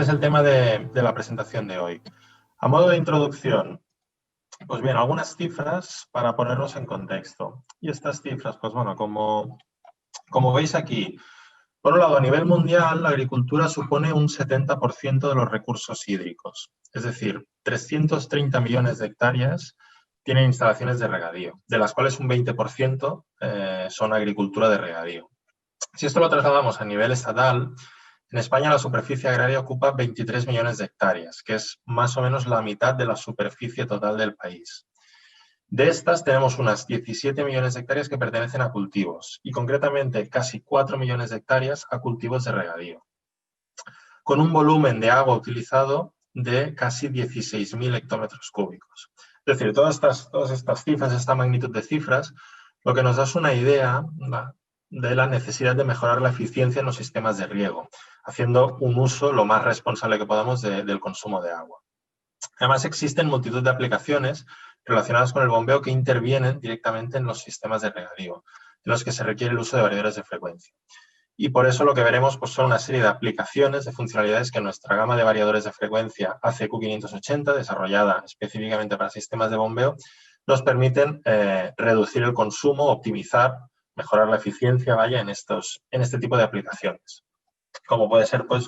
es el tema de la presentación de hoy. A modo de introducción, pues bien, algunas cifras para ponernos en contexto. Y estas cifras, pues bueno, como veis aquí, por un lado, a nivel mundial, la agricultura supone un 70% de los recursos hídricos. Es decir, 330 millones de hectáreas tienen instalaciones de regadío, de las cuales un 20% son agricultura de regadío. Si esto lo trasladamos a nivel estatal, en España la superficie agraria ocupa 23 millones de hectáreas, que es más o menos la mitad de la superficie total del país. De estas tenemos unas 17 millones de hectáreas que pertenecen a cultivos y concretamente casi 4 millones de hectáreas a cultivos de regadío, con un volumen de agua utilizado de casi 16.000 hectómetros cúbicos. Es decir, todas estas cifras, esta magnitud de cifras, lo que nos da es una idea de la necesidad de mejorar la eficiencia en los sistemas de riego, haciendo un uso lo más responsable que podamos del consumo de agua. Además, existen multitud de aplicaciones relacionadas con el bombeo que intervienen directamente en los sistemas de regadío, en los que se requiere el uso de variadores de frecuencia. Y por eso lo que veremos pues, son una serie de aplicaciones, de funcionalidades que nuestra gama de variadores de frecuencia ACQ580, desarrollada específicamente para sistemas de bombeo, nos permiten reducir el consumo, optimizar, mejorar la eficiencia, vaya, en este tipo de aplicaciones, como puede ser pues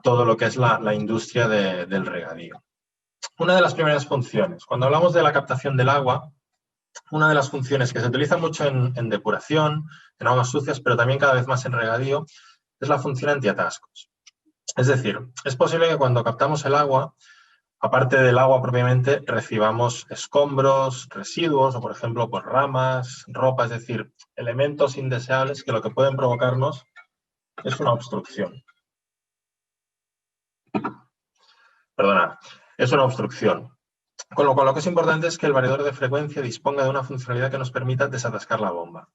todo lo que es la industria del regadío. Una de las primeras funciones, cuando hablamos de la captación del agua, una de las funciones que se utiliza mucho en depuración, en aguas sucias, pero también cada vez más en regadío, es la función antiatascos. Es decir, es posible que cuando captamos el agua, aparte del agua propiamente, recibamos escombros, residuos o, por ejemplo, pues ramas, ropa, es decir, elementos indeseables que lo que pueden provocarnos es una obstrucción. Perdonad, es una obstrucción. Con lo cual, lo que es importante es que el variador de frecuencia disponga de una funcionalidad que nos permita desatascar la bomba.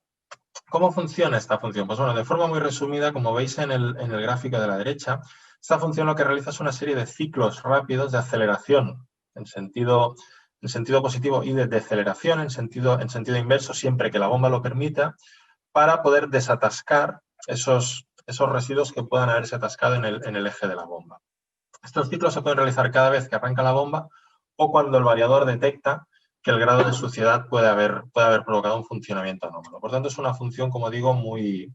¿Cómo funciona esta función? Pues bueno, de forma muy resumida, como veis en el gráfico de la derecha, esta función lo que realiza es una serie de ciclos rápidos de aceleración en sentido positivo y de deceleración en sentido inverso, siempre que la bomba lo permita, para poder desatascar esos residuos que puedan haberse atascado en el eje de la bomba. Estos ciclos se pueden realizar cada vez que arranca la bomba o cuando el variador detecta que el grado de suciedad puede haber provocado un funcionamiento anómalo. Por tanto, es una función, como digo, muy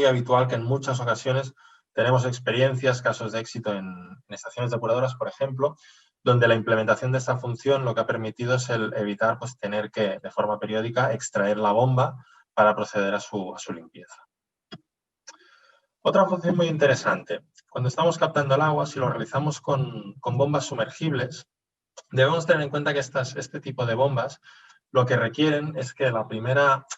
habitual, que en muchas ocasiones tenemos experiencias, casos de éxito en estaciones depuradoras, por ejemplo, donde la implementación de esta función lo que ha permitido es evitar pues, tener que, de forma periódica, extraer la bomba para proceder a su limpieza. Otra función muy interesante. Cuando estamos captando el agua, si lo realizamos con bombas sumergibles, debemos tener en cuenta que este tipo de bombas lo que requieren es que la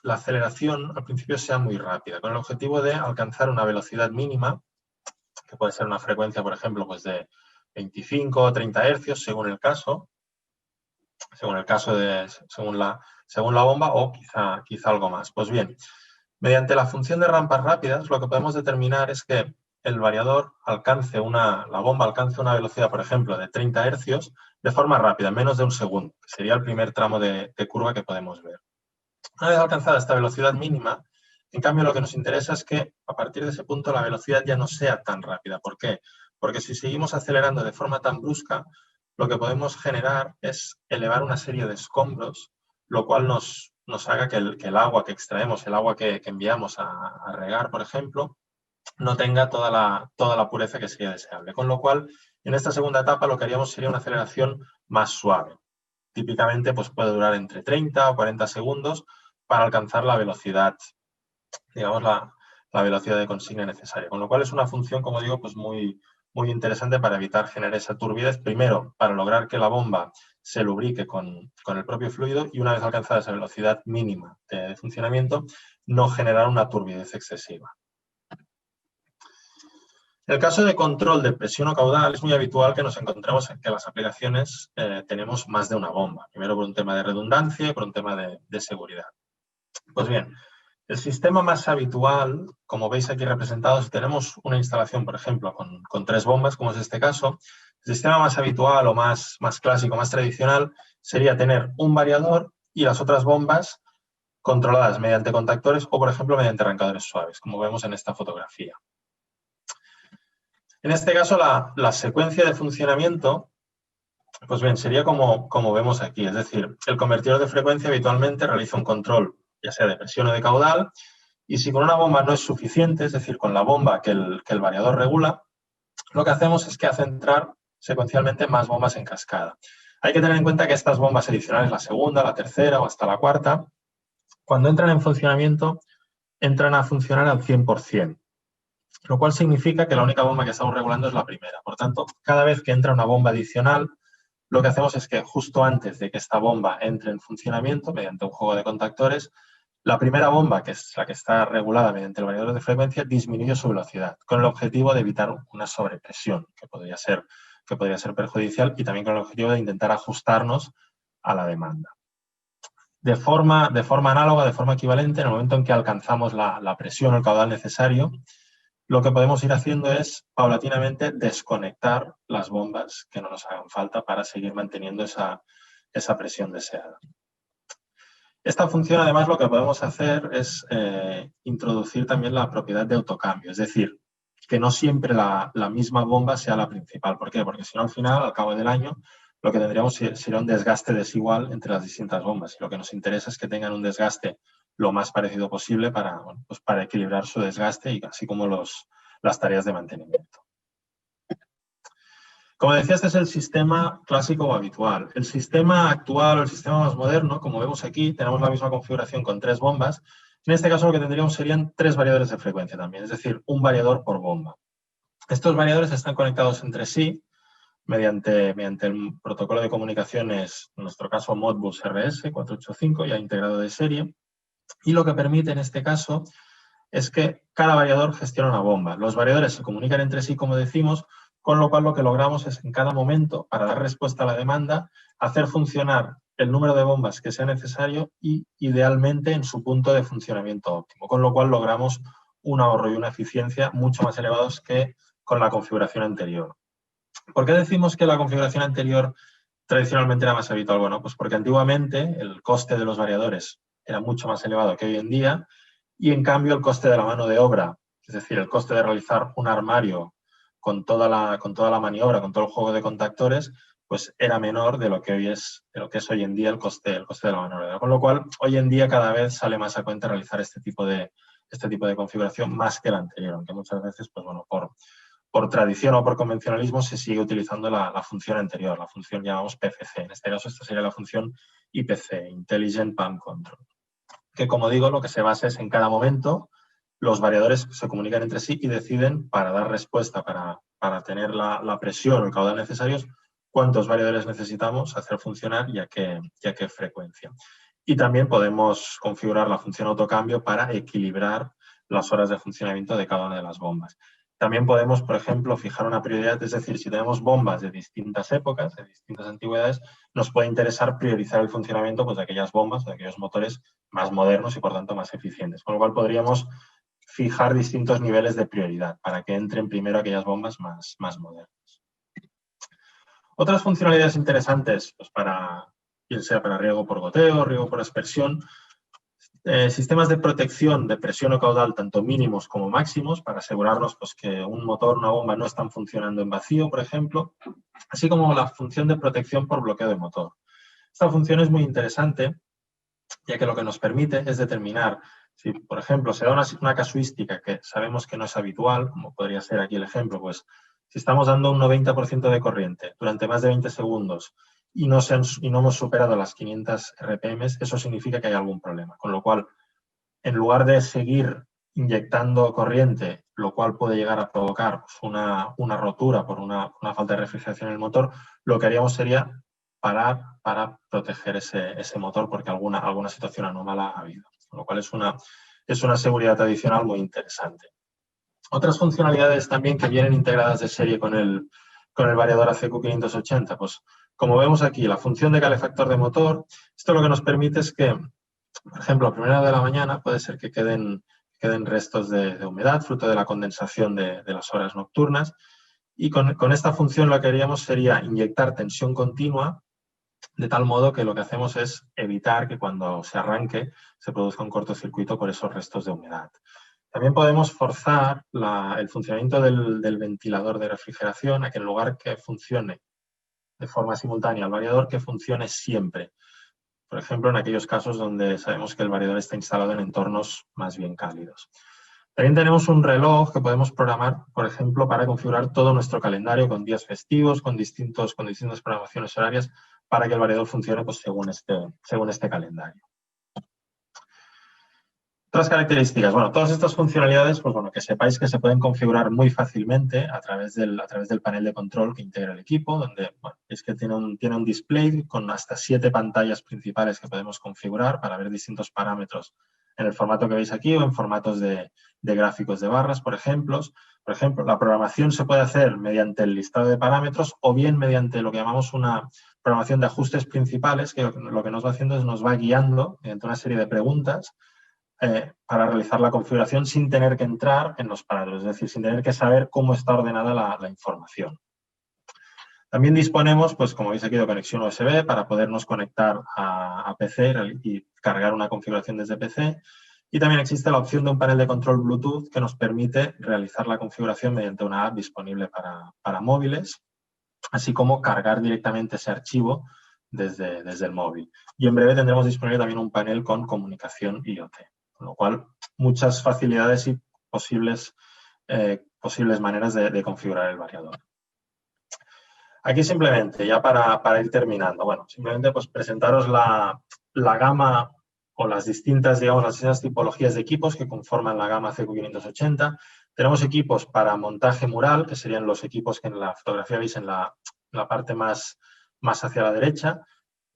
aceleración al principio sea muy rápida, con el objetivo de alcanzar una velocidad mínima, que puede ser una frecuencia, por ejemplo, pues de 25 o 30 hercios, según el caso, según la bomba, o quizá algo más. Pues bien, mediante la función de rampas rápidas, lo que podemos determinar es que el variador la bomba alcance una velocidad, por ejemplo, de 30 hercios de forma rápida, en menos de un segundo, que sería el primer tramo de curva que podemos ver. Una vez alcanzada esta velocidad mínima, en cambio, lo que nos interesa es que a partir de ese punto la velocidad ya no sea tan rápida. ¿Por qué? Porque si seguimos acelerando de forma tan brusca, lo que podemos generar es elevar una serie de escombros, lo cual nos haga que el agua que extraemos, el agua que enviamos a regar, por ejemplo, no tenga toda la pureza que sería deseable. Con lo cual, en esta segunda etapa lo que haríamos sería una aceleración más suave. Típicamente pues, puede durar entre 30 o 40 segundos para alcanzar la velocidad, digamos, la velocidad de consigna necesaria. Con lo cual es una función, como digo, pues muy interesante para evitar generar esa turbidez. Primero, para lograr que la bomba se lubrique con el propio fluido y una vez alcanzada esa velocidad mínima de funcionamiento, no generar una turbidez excesiva. En el caso de control de presión o caudal, es muy habitual que nos encontremos en que las aplicaciones tenemos más de una bomba. Primero por un tema de redundancia y por un tema de seguridad. Pues bien, el sistema más habitual, como veis aquí representado, si tenemos una instalación, por ejemplo, con 3 bombas, como es este caso, el sistema más habitual o más clásico, más tradicional, sería tener un variador y las otras bombas controladas mediante contactores o, por ejemplo, mediante arrancadores suaves, como vemos en esta fotografía. En este caso, la secuencia de funcionamiento, pues bien, sería como vemos aquí. Es decir, el convertidor de frecuencia habitualmente realiza un control, ya sea de presión o de caudal, y si con una bomba no es suficiente, es decir, con la bomba que el variador regula, lo que hacemos es que hace entrar secuencialmente más bombas en cascada. Hay que tener en cuenta que estas bombas adicionales, la segunda, la tercera o hasta la cuarta, cuando entran en funcionamiento, entran a funcionar al 100%, lo cual significa que la única bomba que estamos regulando es la primera. Por tanto, cada vez que entra una bomba adicional, lo que hacemos es que justo antes de que esta bomba entre en funcionamiento, mediante un juego de contactores, la primera bomba, que es la que está regulada mediante el variador de frecuencia, disminuye su velocidad, con el objetivo de evitar una sobrepresión, que podría ser perjudicial, y también con el objetivo de intentar ajustarnos a la demanda. De forma análoga, de forma equivalente, en el momento en que alcanzamos la presión o el caudal necesario, lo que podemos ir haciendo es, paulatinamente, desconectar las bombas que no nos hagan falta para seguir manteniendo esa presión deseada. Esta función, además, lo que podemos hacer es introducir también la propiedad de autocambio, es decir, que no siempre la misma bomba sea la principal. ¿Por qué? Porque si no, al final, al cabo del año, lo que tendríamos sería un desgaste desigual entre las distintas bombas. Y lo que nos interesa es que tengan un desgaste lo más parecido posible para equilibrar su desgaste y así como las tareas de mantenimiento. Como decía, este es el sistema clásico o habitual. El sistema actual o el sistema más moderno, como vemos aquí, tenemos la misma configuración con 3 bombas. En este caso lo que tendríamos serían 3 variadores de frecuencia también, es decir, un variador por bomba. Estos variadores están conectados entre sí mediante el protocolo de comunicaciones, en nuestro caso Modbus RS 485, ya integrado de serie. Y lo que permite en este caso es que cada variador gestiona una bomba. Los variadores se comunican entre sí, como decimos, con lo cual lo que logramos es en cada momento, para dar respuesta a la demanda, hacer funcionar el número de bombas que sea necesario y, idealmente, en su punto de funcionamiento óptimo, con lo cual logramos un ahorro y una eficiencia mucho más elevados que con la configuración anterior. ¿Por qué decimos que la configuración anterior tradicionalmente era más habitual? Bueno, pues porque antiguamente el coste de los variadores era mucho más elevado que hoy en día y, en cambio, el coste de la mano de obra, es decir, el coste de realizar un armario con toda la maniobra, con todo el juego de contactores, pues era menor de lo que es hoy en día el coste de la mano de obra. Con lo cual, hoy en día cada vez sale más a cuenta realizar este tipo de configuración más que la anterior, aunque muchas veces, pues bueno, por tradición o por convencionalismo se sigue utilizando la función anterior, la función llamamos PCC. En este caso, esta sería la función IPC, Intelligent Pump Control, que, como digo, lo que se basa es en cada momento los variadores se comunican entre sí y deciden, para dar respuesta, para tener la presión o el caudal necesarios, cuántos variadores necesitamos hacer funcionar y a qué frecuencia. Y también podemos configurar la función autocambio para equilibrar las horas de funcionamiento de cada una de las bombas. También podemos, por ejemplo, fijar una prioridad, es decir, si tenemos bombas de distintas épocas, de distintas antigüedades, nos puede interesar priorizar el funcionamiento, pues, de aquellas bombas, de aquellos motores más modernos y, por tanto, más eficientes. Con lo cual podríamos fijar distintos niveles de prioridad para que entren primero aquellas bombas más modernas. Otras funcionalidades interesantes, pues bien sea para riego por goteo, riego por aspersión, sistemas de protección de presión o caudal, tanto mínimos como máximos, para asegurarnos, pues, que un motor, una bomba no están funcionando en vacío, por ejemplo, así como la función de protección por bloqueo de motor. Esta función es muy interesante, ya que lo que nos permite es determinar si, por ejemplo, se da una casuística que sabemos que no es habitual, como podría ser aquí el ejemplo, pues si estamos dando un 90% de corriente durante más de 20 segundos y no hemos superado las 500 RPM, eso significa que hay algún problema. Con lo cual, en lugar de seguir inyectando corriente, lo cual puede llegar a provocar, pues, una rotura por una falta de refrigeración en el motor, lo que haríamos sería parar para proteger ese motor porque alguna situación anómala ha habido. Con lo cual es una seguridad adicional muy interesante. Otras funcionalidades también que vienen integradas de serie con el variador ACQ580, pues como vemos aquí, la función de calefactor de motor, esto lo que nos permite es que, por ejemplo, a primera hora de la mañana puede ser que queden restos de humedad, fruto de la condensación de las horas nocturnas, y con esta función lo que haríamos sería inyectar tensión continua, de tal modo que lo que hacemos es evitar que cuando se arranque se produzca un cortocircuito por esos restos de humedad. También podemos forzar el funcionamiento del ventilador de refrigeración a que en lugar que funcione de forma simultánea el variador, que funcione siempre. Por ejemplo, en aquellos casos donde sabemos que el variador está instalado en entornos más bien cálidos. También tenemos un reloj que podemos programar, por ejemplo, para configurar todo nuestro calendario con días festivos, con distintas programaciones horarias, para que el variador funcione pues, según este calendario. Otras características, bueno, todas estas funcionalidades, pues bueno, que sepáis que se pueden configurar muy fácilmente a través del panel de control que integra el equipo, donde bueno, es que tiene un display con hasta 7 pantallas principales que podemos configurar para ver distintos parámetros en el formato que veis aquí o en formatos de gráficos de barras, por ejemplo. Por ejemplo, la programación se puede hacer mediante el listado de parámetros o bien mediante lo que llamamos una programación de ajustes principales, que lo que nos va haciendo es nos va guiando mediante una serie de preguntas para realizar la configuración sin tener que entrar en los parámetros, es decir, sin tener que saber cómo está ordenada la información. También disponemos, pues como veis aquí, de conexión USB para podernos conectar a PC y cargar una configuración desde PC. Y también existe la opción de un panel de control Bluetooth que nos permite realizar la configuración mediante una app disponible para móviles, así como cargar directamente ese archivo desde el móvil. Y en breve tendremos disponible también un panel con comunicación IoT. Con lo cual, muchas facilidades y posibles maneras de configurar el variador. Aquí simplemente, ya para ir terminando, bueno, simplemente pues presentaros la gama o las distintas tipologías de equipos que conforman la gama CQ580. Tenemos equipos para montaje mural, que serían los equipos que en la fotografía veis en la parte más hacia la derecha,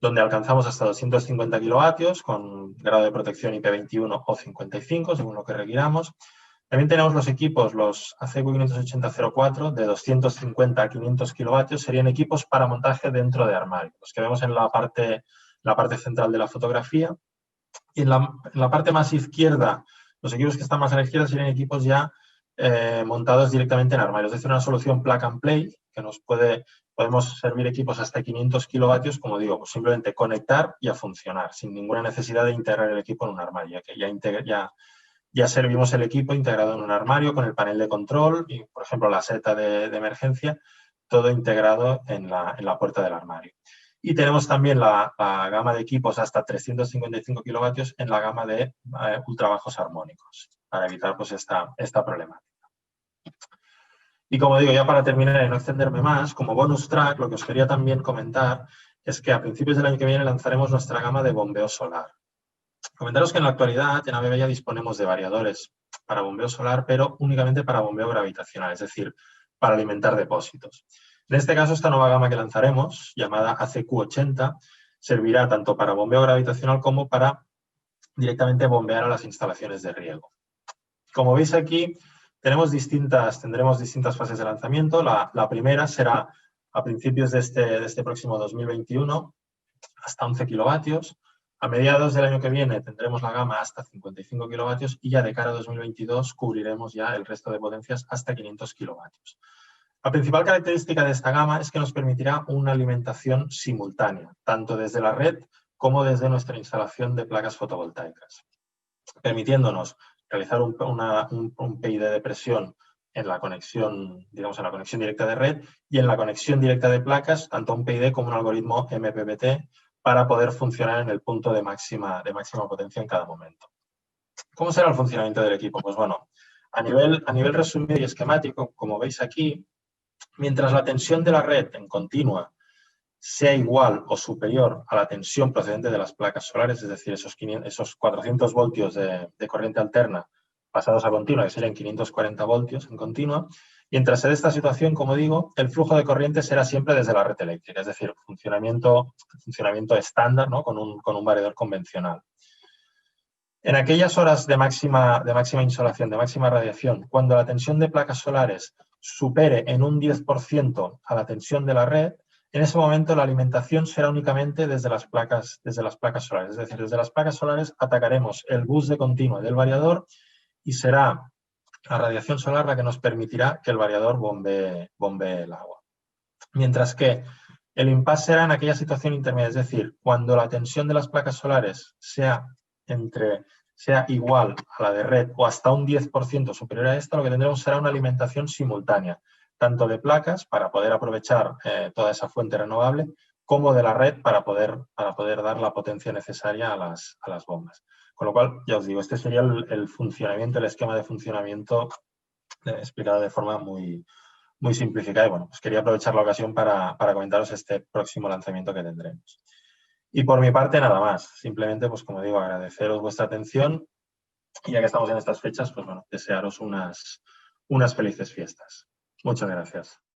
donde alcanzamos hasta 250 kilovatios con grado de protección IP21 o 55, según lo que requiramos. También tenemos los equipos, los ACQ580-04, de 250 a 500 kilovatios, serían equipos para montaje dentro de armario, los que vemos en la parte central de la fotografía. Y en la parte más izquierda, los equipos que están más a la izquierda serían equipos ya montados directamente en armario, es decir, una solución plug and play que podemos servir equipos hasta 500 kilovatios, como digo, pues simplemente conectar y a funcionar, sin ninguna necesidad de integrar el equipo en un armario, que ya servimos el equipo integrado en un armario con el panel de control y, por ejemplo, la seta de emergencia, todo integrado en la puerta del armario. Y tenemos también la gama de equipos hasta 355 kilovatios en la gama de ultrabajos armónicos, para evitar pues, esta problemática. Y como digo, ya para terminar y no extenderme más, como bonus track, lo que os quería también comentar es que a principios del año que viene lanzaremos nuestra gama de bombeo solar. Comentaros que en la actualidad en ABB ya disponemos de variadores para bombeo solar, pero únicamente para bombeo gravitacional, es decir, para alimentar depósitos. En este caso, esta nueva gama que lanzaremos, llamada ACQ80, servirá tanto para bombeo gravitacional como para directamente bombear a las instalaciones de riego. Como veis aquí, tendremos distintas fases de lanzamiento. La primera será a principios de este próximo 2021, hasta 11 kilovatios. A mediados del año que viene tendremos la gama hasta 55 kilovatios y ya de cara a 2022 cubriremos ya el resto de potencias hasta 500 kilovatios. La principal característica de esta gama es que nos permitirá una alimentación simultánea, tanto desde la red como desde nuestra instalación de placas fotovoltaicas, permitiéndonos realizar un PID de presión en la conexión, digamos, en la conexión directa de red y en la conexión directa de placas, tanto un PID como un algoritmo MPPT, para poder funcionar en el punto de máxima potencia en cada momento. ¿Cómo será el funcionamiento del equipo? Pues bueno, a nivel resumido y esquemático, como veis aquí, mientras la tensión de la red en continua sea igual o superior a la tensión procedente de las placas solares, es decir, esos 400 voltios de corriente alterna pasados a continua, que serían 540 voltios en continua, mientras se dé esta situación, como digo, el flujo de corriente será siempre desde la red eléctrica, es decir, funcionamiento estándar, ¿no? con un variador convencional. En aquellas horas de máxima insolación, de máxima radiación, cuando la tensión de placas solares supere en un 10% a la tensión de la red, en ese momento la alimentación será únicamente desde las placas solares. Es decir, desde las placas solares atacaremos el bus de continua del variador y será la radiación solar la que nos permitirá que el variador bombee el agua. Mientras que el impasse será en aquella situación intermedia, es decir, cuando la tensión de las placas solares sea entre sea igual a la de red o hasta un 10% superior a esta, lo que tendremos será una alimentación simultánea, tanto de placas para poder aprovechar toda esa fuente renovable, como de la red para poder dar la potencia necesaria a las bombas. Con lo cual, ya os digo, este sería el funcionamiento, el esquema de funcionamiento explicado de forma muy, muy simplificada. Y bueno, pues quería aprovechar la ocasión para comentaros este próximo lanzamiento que tendremos. Y por mi parte, nada más. Simplemente, pues como digo, agradeceros vuestra atención y ya que estamos en estas fechas, pues bueno, desearos unas felices fiestas. Muchas gracias.